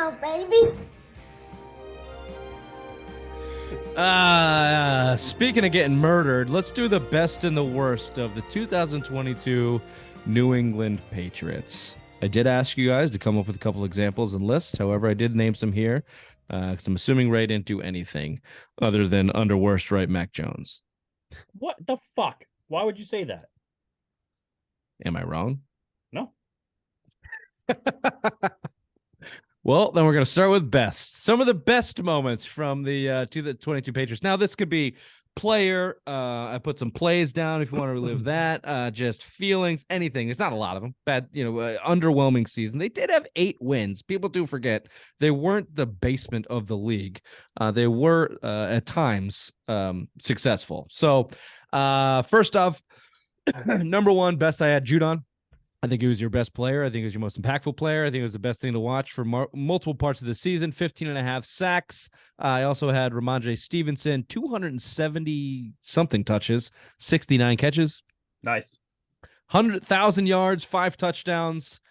on, babies. Speaking of getting murdered, let's do the best and the worst of the 2022 New England Patriots. I did ask you guys to come up with a couple examples and lists. However, I did name some here because I'm assuming Ray didn't do anything other than under worst right Mac Jones. What the fuck? Why would you say that? Am I wrong? No. Well, then we're going to start with best. Some of the best moments from the 2022 Patriots. Now, this could be player. I put some plays down if you want to relive that. Just feelings, anything. There's not a lot of them. Bad, underwhelming season. They did have 8 wins. People do forget they weren't the basement of the league. They were at times successful. So, first off, number one, best I had Judon. I think he was your best player. I think he was your most impactful player. I think it was the best thing to watch for multiple parts of the season. 15 and a half sacks. I also had Ramondre Stevenson, 270-something touches, 69 catches. Nice. 100,000 yards, 5 touchdowns.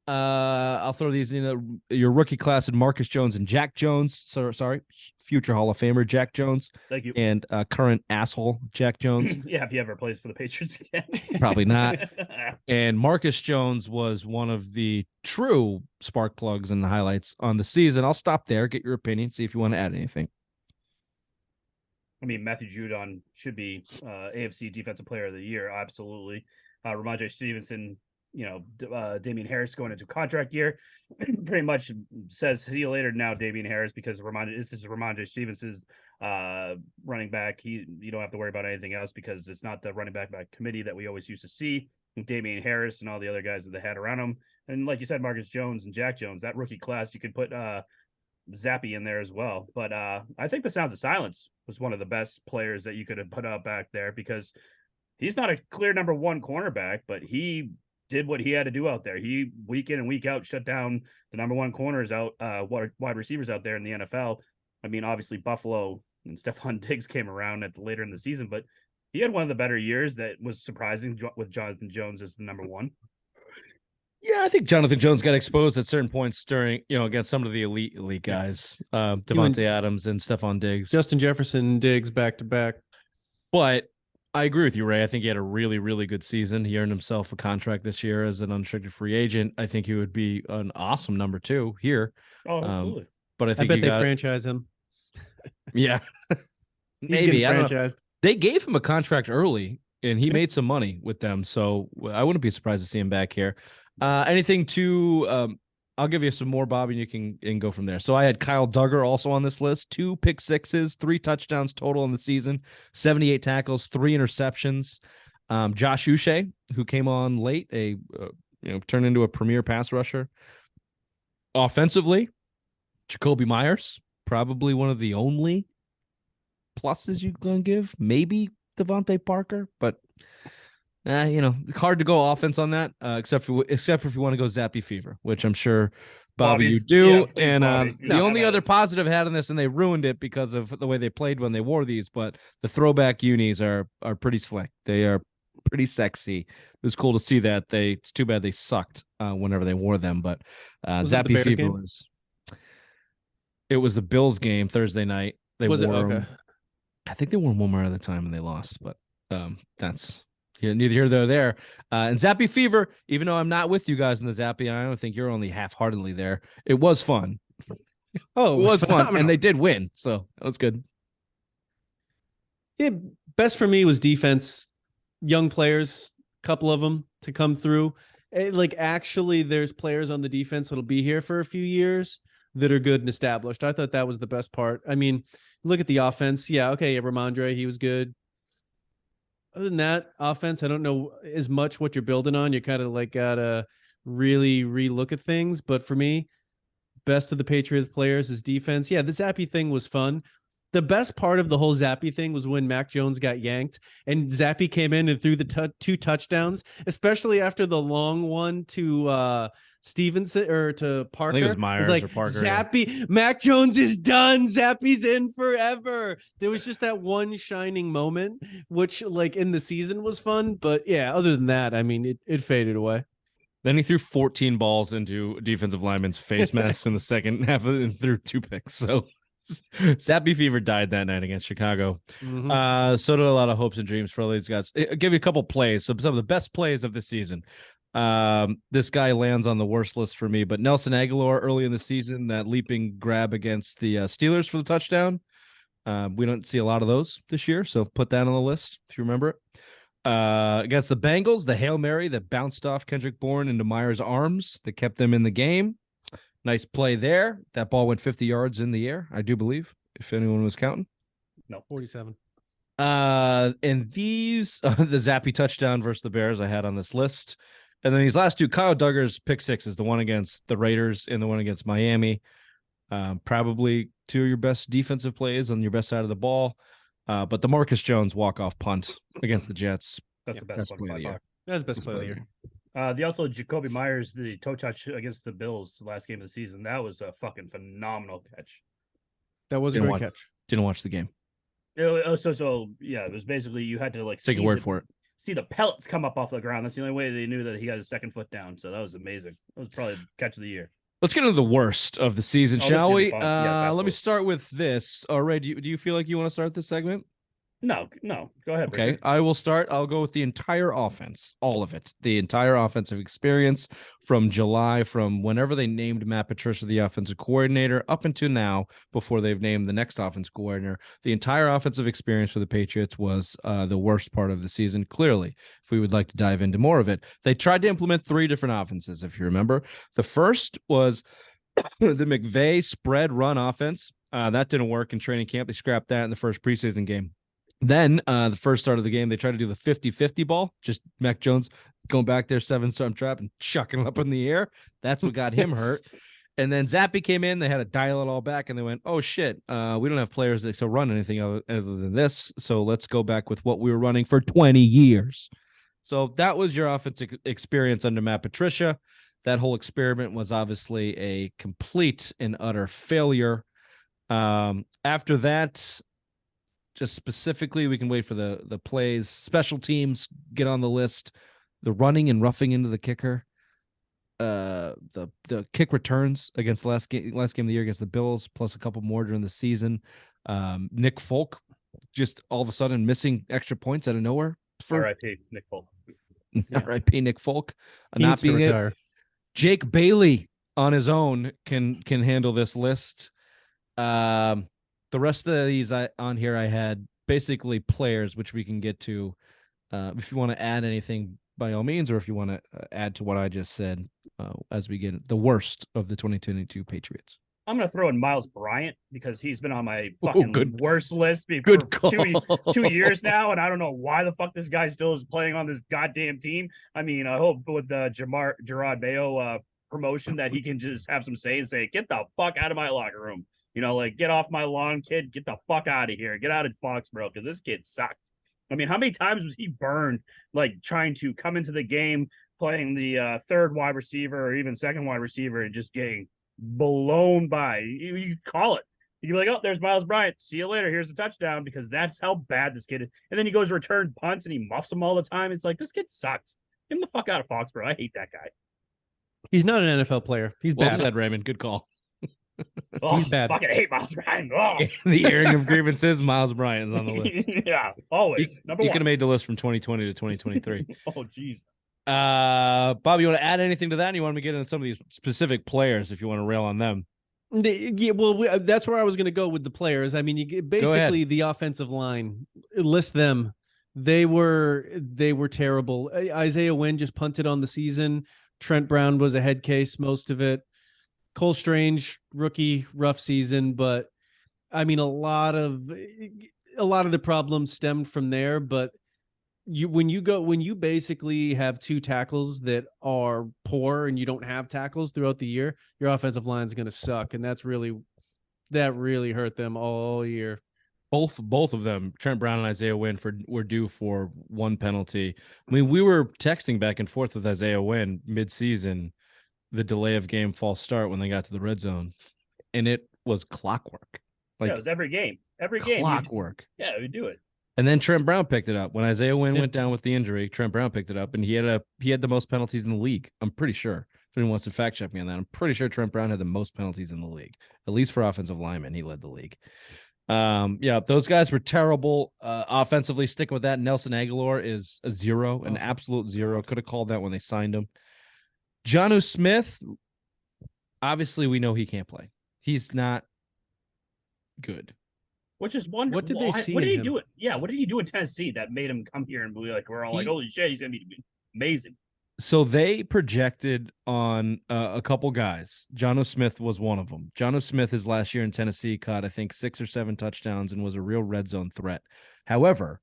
I'll throw these in your rookie class in Marcus Jones and Jack Jones. Sorry, future Hall of Famer Jack Jones. Thank you. And current asshole Jack Jones. Yeah, if he ever plays for the Patriots again. Probably not. And Marcus Jones was one of the true spark plugs and the highlights on the season. I'll stop there, get your opinion, see if you want to add anything. I mean, Matthew Judon should be AFC Defensive Player of the Year. Absolutely. Ramondre Stevenson, Damian Harris going into contract year pretty much says see you later now, Damian Harris, because this is Ramondre Stevenson's running back. You don't have to worry about anything else because it's not the running back by committee that we always used to see. Damian Harris and all the other guys that they had around him. And like you said, Marcus Jones and Jack Jones, that rookie class, you could put Zappy in there as well. But I think the Sounds of Silence was one of the best players that you could have put out back there because he's not a clear number one cornerback, but he did what he had to do out there. He week in and week out shut down the number one corners out, wide receivers out there in the NFL. I mean, obviously Buffalo and Stephon Diggs came around later in the season, but he had one of the better years that was surprising with Jonathan Jones as the number one. Yeah, I think Jonathan Jones got exposed at certain points during, against some of the elite guys, Devontae Adams and Stephon Diggs. Justin Jefferson, Diggs back to back. But I agree with you, Ray. I think he had a really, really good season. He earned himself a contract this year as an unrestricted free agent. I think he would be an awesome number 2 here. Oh, absolutely. But I bet they franchise him. Yeah. Maybe. I don't know. They gave him a contract early, and he made some money with them. So I wouldn't be surprised to see him back here. Anything to I'll give you some more, Bob, and you can go from there. So I had Kyle Duggar also on this list. 2 pick sixes, 3 touchdowns total in the season, 78 tackles, 3 interceptions. Josh Uche, who came on late, turned into a premier pass rusher. Offensively, Jacoby Myers, probably one of the only pluses you're going to give. Maybe Devontae Parker, but hard to go offense on that, except for if you want to go Zappy Fever, which I'm sure, Bobby, you do. Yeah, and Bobby. The only other positive had in this, and they ruined it because of the way they played when they wore these, but the throwback unis are pretty slick. They are pretty sexy. It was cool to see that. It's too bad they sucked whenever they wore them, but Zappy Fever it was the Bills game Thursday night. They wore them. I think they wore them one more other time and they lost, but that's neither here nor there. And Zappy Fever, even though I'm not with you guys in the Zappy, I don't think you're only half-heartedly there. It was fun. Oh, it was fun, and they did win, so that was good. Yeah, best for me was defense. Young players, a couple of them to come through. Actually, there's players on the defense that'll be here for a few years that are good and established. I thought that was the best part. I mean, look at the offense. Yeah, okay, Ramondre, he was good. Other than that, offense, I don't know as much what you're building on. You kind of gotta really relook at things. But for me, best of the Patriots players is defense. Yeah, the Zappy thing was fun. The best part of the whole Zappy thing was when Mac Jones got yanked and Zappy came in and threw the 2 touchdowns, especially after the long one to Stevenson or to Parker. I think it was Myers or Parker. Zappy, Mac Jones is done. Zappy's in forever. There was just that one shining moment, which in the season was fun. But yeah, other than that, I mean, it faded away. Then he threw 14 balls into defensive lineman's face mask in the second half and threw 2 picks. So Zappy Fever died that night against Chicago. So did a lot of hopes and dreams for all these guys. I'll give you a couple plays. So some of the best plays of the season. This guy lands on the worst list for me, but Nelson Aguilar early in the season, that leaping grab against the Steelers for the touchdown. We don't see a lot of those this year, so put that on the list if you remember it. Against the Bengals, the Hail Mary that bounced off Kendrick Bourne into Myers' arms that kept them in the game. Nice play there. That ball went 50 yards in the air, I do believe, if anyone was counting. No, 47. And these, the Zappy touchdown versus the Bears I had on this list. And then these last two, Kyle Duggar's pick sixes, the one against the Raiders and the one against Miami. Probably two of your best defensive plays on your best side of the ball. But the Marcus Jones walk-off punt against the Jets. That's the best one by far. That's the best play of the year. The also Jacoby Myers, the toe touch against the Bills last game of the season. That was a fucking phenomenal catch. That was a great catch. Didn't watch the game. So yeah, it was basically you had to like take a word for it. See the pellets come up off the ground. That's the only way they knew that he got his second foot down. So that was amazing. That was probably the catch of the year. Let's get into the worst of the season, shall we? Yes, let me start with this. All right, do you feel like you want to start this segment? No. Go ahead. Okay, Richard. I will start. I'll go with the entire offense, all of it, the entire offensive experience from July, from whenever they named Matt Patricia the offensive coordinator up until now, before they've named the next offensive coordinator. The entire offensive experience for the Patriots was the worst part of the season. Clearly, if we would like to dive into more of it, they tried to implement 3 different offenses. If you remember, the first was the McVay spread run offense. That didn't work in training camp. They scrapped that in the first preseason game. Then the first start of the game, they tried to do the 50-50 ball, just Mac Jones going back there, 7-star trap and chucking it up in the air. That's what got him hurt. And then Zappy came in. They had to dial it all back, and they went, oh, shit, we don't have players to run anything other than this, so let's go back with what we were running for 20 years. So that was your offensive experience under Matt Patricia. That whole experiment was obviously a complete and utter failure. After that, just specifically, we can wait for the plays. Special teams get on the list. The running and roughing into the kicker. The kick returns against the last game of the year against the Bills, plus a couple more during the season. Nick Folk just all of a sudden missing extra points out of nowhere. R.I.P. Nick Folk. R.I.P. Nick Folk. Not being retire. Jake Bailey on his own can handle this list. The rest of these on here, I had basically players, which we can get to. If you want to add anything, by all means, or if you want to add to what I just said as we get the worst of the 2022 Patriots. I'm going to throw in Miles Bryant because he's been on my fucking worst list for 2 years now, and I don't know why the fuck this guy still is playing on this goddamn team. I mean, I hope with the Gerard Mayo promotion that he can just have some say and say, get the fuck out of my locker room. You know, like, get off my lawn, kid. Get the fuck out of here. Get out of Foxborough, because this kid sucked. I mean, how many times was he burned, like, trying to come into the game, playing the third wide receiver or even second wide receiver and just getting blown by? You call it. You'd be like, oh, there's Miles Bryant. See you later. Here's the touchdown, because that's how bad this kid is. And then he goes to return punts and he muffs them all the time. It's like, this kid sucks. Get him the fuck out of Foxborough. I hate that guy. He's not an NFL player. He's well bad. Said, Raymond. Good call. He's bad. Fucking hate Miles Bryant. Oh. The airing of grievances, Miles Bryant is on the list. Yeah, always. He could have made the list from 2020 to 2023. Oh, jeez. Bob, you want to add anything to that? And you want me to get into some of these specific players if you want to rail on them? Yeah, well, that's where I was going to go with the players. I mean, you basically the offensive line. List them. They were terrible. Isaiah Wynn just punted on the season. Trent Brown was a head case most of it. Cole Strange, rookie, rough season, but I mean, a lot of the problems stemmed from there. But when you basically have 2 tackles that are poor and you don't have tackles throughout the year, your offensive line is going to suck, and that really hurt them all year. Both of them, Trent Brown and Isaiah Wynn, were due for 1 penalty. I mean, we were texting back and forth with Isaiah Wynn mid-season, the delay of game false start when they got to the red zone, and it was clockwork. Like, it was every game. Clockwork. Yeah, we do it. And then Trent Brown picked it up when Isaiah Wynn went down with the injury. Trent Brown picked it up, and he had the most penalties in the league. I'm pretty sure. If anyone wants to fact check me on that, I'm pretty sure Trent Brown had the most penalties in the league, at least for offensive linemen. He led the league. Yeah, those guys were terrible offensively. Sticking with that, Nelson Aguilar is a zero, an absolute zero. Could have called that when they signed him. Jonnu Smith, obviously, we know he can't play. He's not good. Which is one. What did they see? What did he him? do? Yeah, what did he do in Tennessee that made him come here and be like, we're all like, holy shit, he's gonna be amazing. So they projected on a couple guys. Jonnu Smith was one of them. Jonnu Smith, his last year in Tennessee, caught, I think, 6 or 7 touchdowns and was a real red zone threat. However,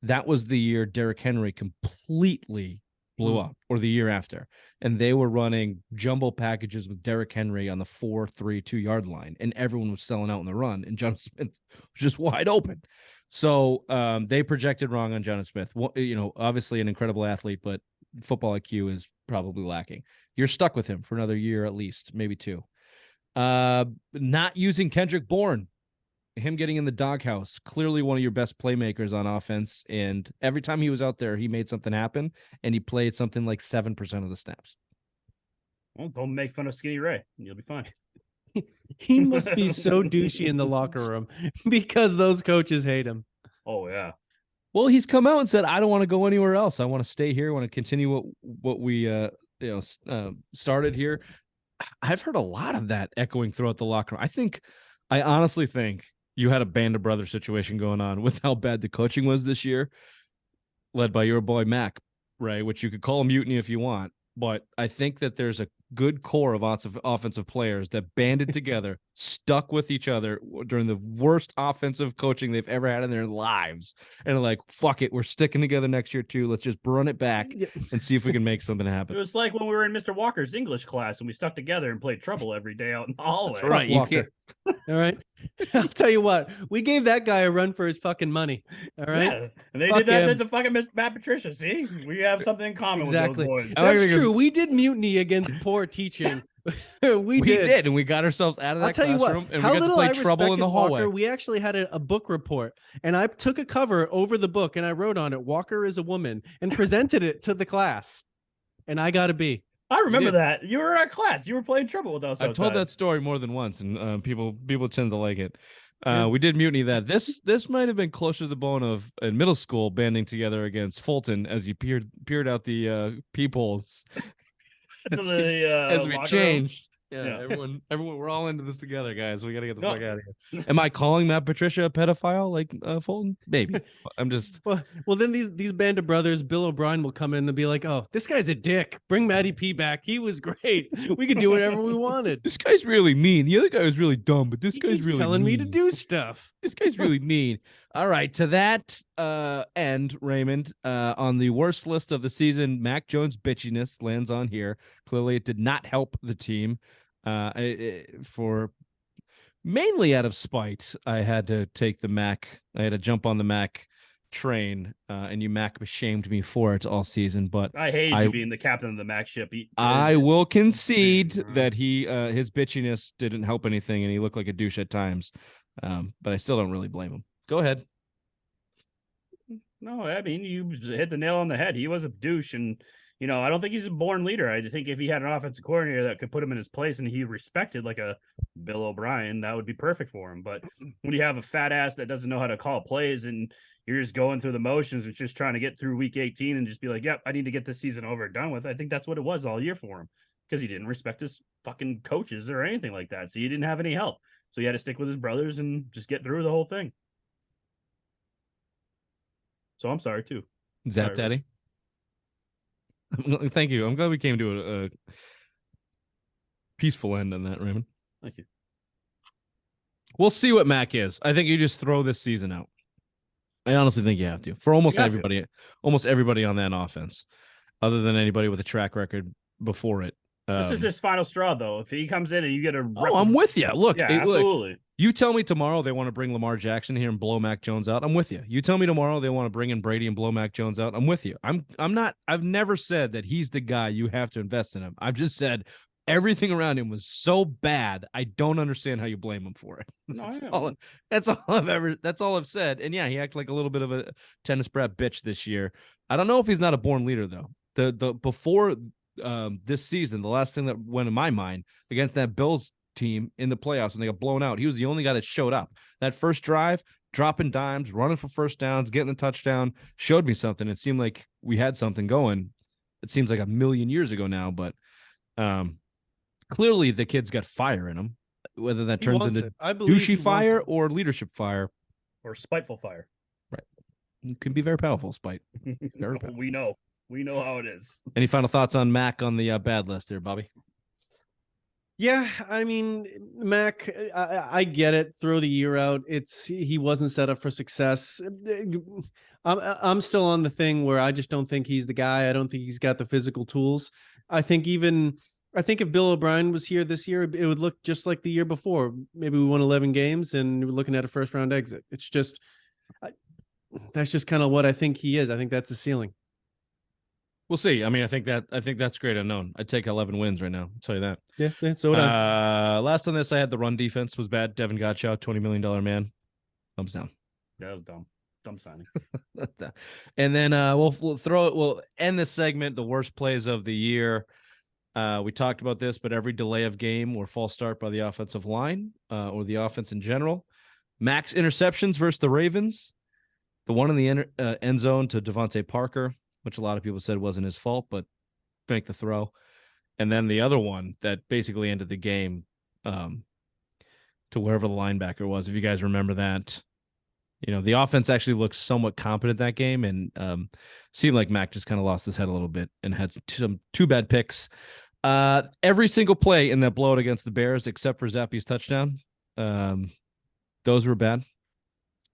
that was the year Derrick Henry completely blew up, or the year after. And they were running jumbo packages with Derrick Henry on the 4-3 2-yard line, and everyone was selling out in the run, and Jonnu Smith was just wide open. So they projected wrong on Jonnu Smith. Obviously an incredible athlete, but football IQ is probably lacking. You're stuck with him for another year at least, maybe 2. Not using Kendrick Bourne, him getting in the doghouse, clearly one of your best playmakers on offense. And every time he was out there, he made something happen, and he played something like 7% of the snaps. Well, don't make fun of Skinny Ray, and you'll be fine. He must be so douchey in the locker room because those coaches hate him. Oh, yeah. Well, he's come out and said, I don't want to go anywhere else. I want to stay here. I want to continue what we started here. I've heard a lot of that echoing throughout the locker room. I honestly think you had a band of brothers situation going on with how bad the coaching was this year, led by your boy Mac, Ray, which you could call a mutiny if you want. But I think that there's a good core of offensive players that banded together, stuck with each other during the worst offensive coaching they've ever had in their lives. And like, fuck it, we're sticking together next year too. Let's just run it back and see if we can make something happen. It was like when we were in Mr. Walker's English class and we stuck together and played trouble every day out in the hallway. That's right. You can't. All right. I'll tell you what, we gave that guy a run for his fucking money. All right. Yeah. And they did that to fucking Matt Patricia. See, we have something in common with those boys. That's true. We did mutiny against poor teaching. we did, and we got ourselves out of that classroom. What, and we got to play trouble in the hallway. Walker, we actually had a book report, and I took a cover over the book and I wrote on it, "Walker is a woman," and presented it to the class, and I got a B. I remember that. You were at class. You were playing trouble with us. I've told that story more than once, and people tend to like it. We did mutiny that. This might have been closer to the bone of in middle school banding together against Fulton as you peered out the peepholes as we changed. Yeah, everyone, we're all into this together, guys. We got to get the fuck out of here. Am I calling Matt Patricia a pedophile like Fulton? Maybe. I'm just. Well, then these band of brothers, Bill O'Brien will come in and be like, "Oh, this guy's a dick. Bring Matty P back. He was great. We could do whatever we wanted. This guy's really mean. The other guy was really dumb, but this guy's really telling mean. me to do stuff. This guy's really mean." All right, to that end, Raymond, on the worst list of the season, Mac Jones' bitchiness lands on here. Clearly, it did not help the team. For mainly out of spite, I had to take the Mac. I had to jump on the Mac train, and you Mac shamed me for it all season. But I hated you being the captain of the Mac ship. I will concede that his bitchiness didn't help anything, and he looked like a douche at times. But I still don't really blame him. Go ahead. No, I mean, you hit the nail on the head. He was a douche, and I don't think he's a born leader. I think if he had an offensive coordinator that could put him in his place and he respected like a Bill O'Brien, that would be perfect for him. But when you have a fat ass that doesn't know how to call plays and you're just going through the motions and just trying to get through week 18 and just be like, yep, I need to get this season over and done with. I think that's what it was all year for him because he didn't respect his fucking coaches or anything like that. So he didn't have any help. So he had to stick with his brothers and just get through the whole thing. So I'm sorry too. Zap Daddy. Thank you. I'm glad we came to a peaceful end on that, Raymond. Thank you. We'll see what Mac is. I think you just throw this season out. I honestly think you have to for almost everybody on that offense, other than anybody with a track record before it. This is his final straw, though. If he comes in and you get a I'm with you. Look, absolutely. Look, you tell me tomorrow they want to bring Lamar Jackson here and blow Mac Jones out. I'm with you. You tell me tomorrow they want to bring in Brady and blow Mac Jones out. I'm with you. I'm not. I've never said that he's the guy you have to invest in him. I've just said Everything around him was so bad. I don't understand how you blame him for it. No, That's all I've said. And yeah, he acted like a little bit of a tennis brat bitch this year. I don't know if he's not a born leader though. The before this season, the last thing that went in my mind against that Bills team in the playoffs when they got blown out, he was the only guy that showed up. That first drive, dropping dimes, running for first downs, getting the touchdown, showed me something. It seemed like we had something going. It seems like a million years ago now, but clearly the kid's got fire in him, whether that turns into douchey fire or leadership fire. Or spiteful fire. Right. It can be very powerful, spite. Very powerful. We know how it is. Any final thoughts on Mac on the bad list there, Bobby? Yeah, I mean, Mac, I get it. Throw the year out. He wasn't set up for success. I'm still on the thing where I just don't think he's the guy. I don't think he's got the physical tools. I think if Bill O'Brien was here this year, it would look just like the year before. Maybe we won 11 games and we're looking at a first round exit. It's just, that's just kind of what I think he is. I think that's the ceiling. We'll see. I mean, I think that's great unknown. I'd take 11 wins right now. I'll tell you that. Yeah. So would I. Last on this, I had the run defense was bad. Devin Gottschalk, $20 million man. Thumbs down. Yeah, that was dumb. Dumb signing. And then we'll end this segment, the worst plays of the year. We talked about this, but every delay of game or false start by the offensive line or the offense in general. Max interceptions versus the Ravens. The one in the end zone to Devontae Parker, which a lot of people said wasn't his fault, but make the throw. And then the other one that basically ended the game to wherever the linebacker was, if you guys remember that. You know, the offense actually looked somewhat competent that game, and seemed like Mac just kind of lost his head a little bit and had some two bad picks. Every single play in that blowout against the Bears, except for Zappi's touchdown, those were bad.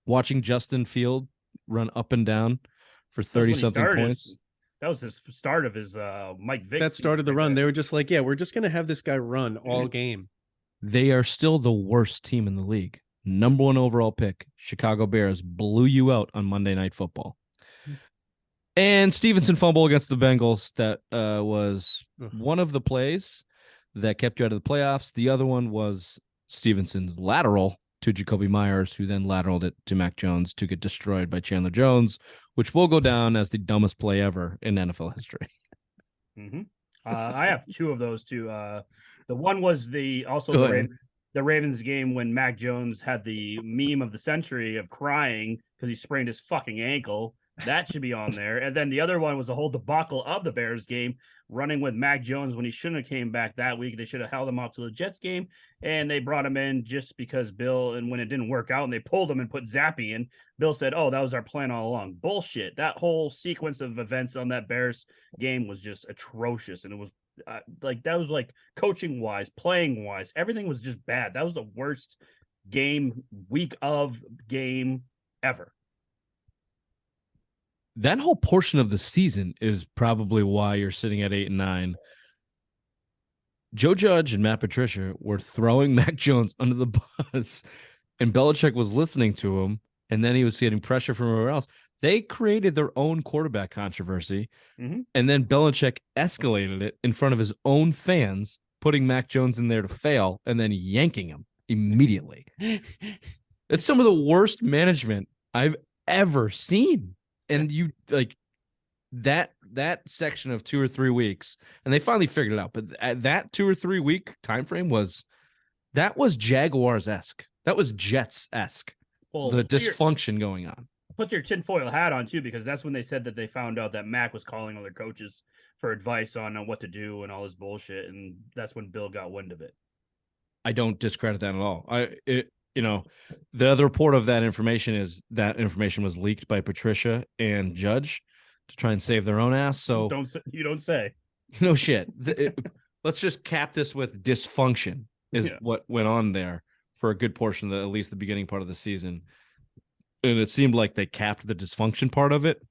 Watching Justin Field run up and down for 30-something points. That was his start of his Mike Vick. That started the run. They were just like, yeah, we're just going to have this guy run all game. They are still the worst team in the league. Number 1 overall pick, Chicago Bears, blew you out on Monday Night Football. And Stevenson fumble against the Bengals. That was one of the plays that kept you out of the playoffs. The other one was Stevenson's lateral to Jacoby Myers, who then lateraled it to Mac Jones to get destroyed by Chandler Jones, which will go down as the dumbest play ever in NFL history. Mm-hmm. I have two of those too. The one was the Ravens game when Mac Jones had the meme of the century of crying because he sprained his fucking ankle. That should be on there. And then the other one was the whole debacle of the Bears game, running with Mac Jones when he shouldn't have came back that week. They should have held him off to the Jets game, and they brought him in just because Bill, and when it didn't work out and they pulled him and put Zappy in, Bill said, oh, that was our plan all along. Bullshit. That whole sequence of events on that Bears game was just atrocious. And it was that was like coaching wise, playing wise, everything was just bad. That was the worst week of game ever. That whole portion of the season is probably why you're sitting at 8-9. Joe Judge and Matt Patricia were throwing Mac Jones under the bus, and Belichick was listening to him, and then he was getting pressure from everywhere else. They created their own quarterback controversy, and then Belichick escalated it in front of his own fans, putting Mac Jones in there to fail, and then yanking him immediately. It's some of the worst management I've ever seen. And you like that section of 2 or 3 weeks, and they finally figured it out. But that 2 or 3 week time frame was Jaguars-esque. That was Jets-esque. Well, the dysfunction going on. Put your tinfoil hat on too, because that's when they said that they found out that Mac was calling other coaches for advice on what to do and all this bullshit, and that's when Bill got wind of it. I don't discredit that at all. The other report of that information is that information was leaked by Patricia and Judge to try and save their own ass. So you don't say. No shit. Let's just cap this with dysfunction is what went on there for a good portion of at least the beginning part of the season. And it seemed like they capped the dysfunction part of it.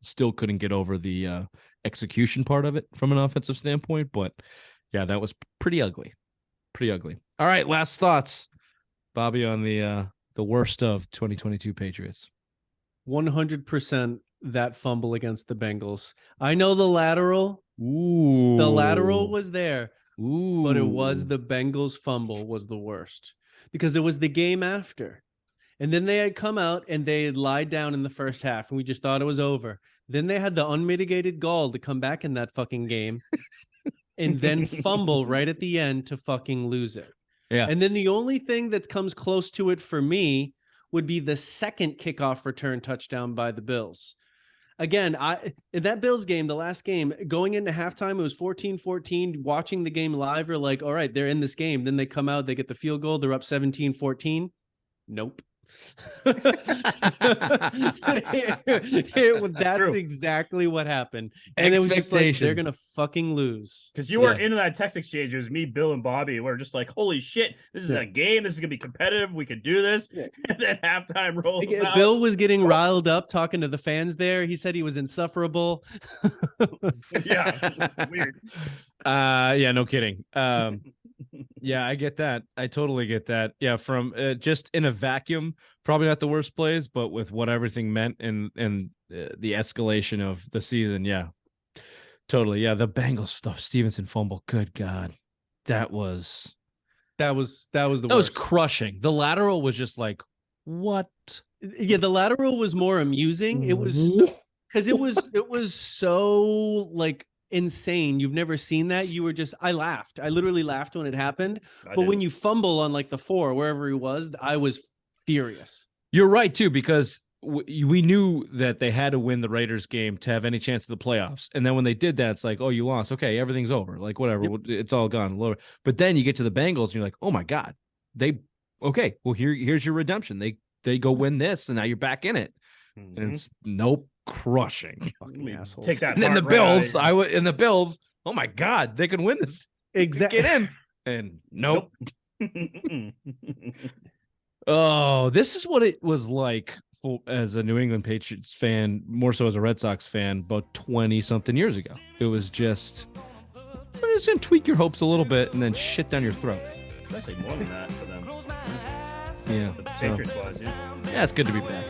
Still couldn't get over the execution part of it from an offensive standpoint. But yeah, that was pretty ugly. Pretty ugly. All right, last thoughts. Bobby, on the worst of 2022 Patriots. 100% that fumble against the Bengals. I know the lateral. Ooh. The lateral was there, Ooh. but it was the Bengals fumble was the worst because it was the game after. And then they had come out and they had lied down in the first half and we just thought it was over. Then they had the unmitigated gall to come back in that fucking game and then fumble right at the end to fucking lose it. Yeah. And then the only thing that comes close to it for me would be the second kickoff return touchdown by the Bills. Again, in that Bills game, the last game, going into halftime, it was 14-14. Watching the game live, you're like, all right, they're in this game. Then they come out, they get the field goal, they're up 17-14. Nope. That's exactly what happened. And it was just like, they're going to fucking lose. Because you weren't into that text exchange. It was me, Bill, and Bobby. We're just like, holy shit, this is a game. This is going to be competitive. We could do this. And then halftime rolls out. Bill was getting riled up talking to the fans there. He said he was insufferable. Yeah, weird. Yeah, no kidding. Yeah, I get that. I totally get that. Yeah, from just in a vacuum, probably not the worst plays, but with what everything meant and the escalation of the season, yeah, totally. Yeah, the Bengals, the Stevenson fumble. Good God, that was the worst. Was crushing. The lateral was just like, what? Yeah, the lateral was more amusing. It was because it was so like insane. You've never seen that. You were just, I laughed. I literally laughed when it happened. But when you fumble on like the 4, wherever he was, I was furious. You're right too, because we knew that they had to win the Raiders game to have any chance of the playoffs. And then when they did that, it's like, oh, you lost. Okay, everything's over. Like whatever, it's all gone. But then you get to the Bengals and you're like, oh my God, here's your redemption. They go win this, and now you're back in it. Mm-hmm. And it's crushing. Fucking assholes. Take that. And then the Bills, the Bills. Oh my God, they can win this. Exactly. Get in. And nope. Oh, this is what it was like as a New England Patriots fan, more so as a Red Sox fan, about 20-something years ago. It was just going to tweak your hopes a little bit and then shit down your throat. It's actually more than that for them. Yeah. The Patriots was, yeah. Yeah, it's good to be back.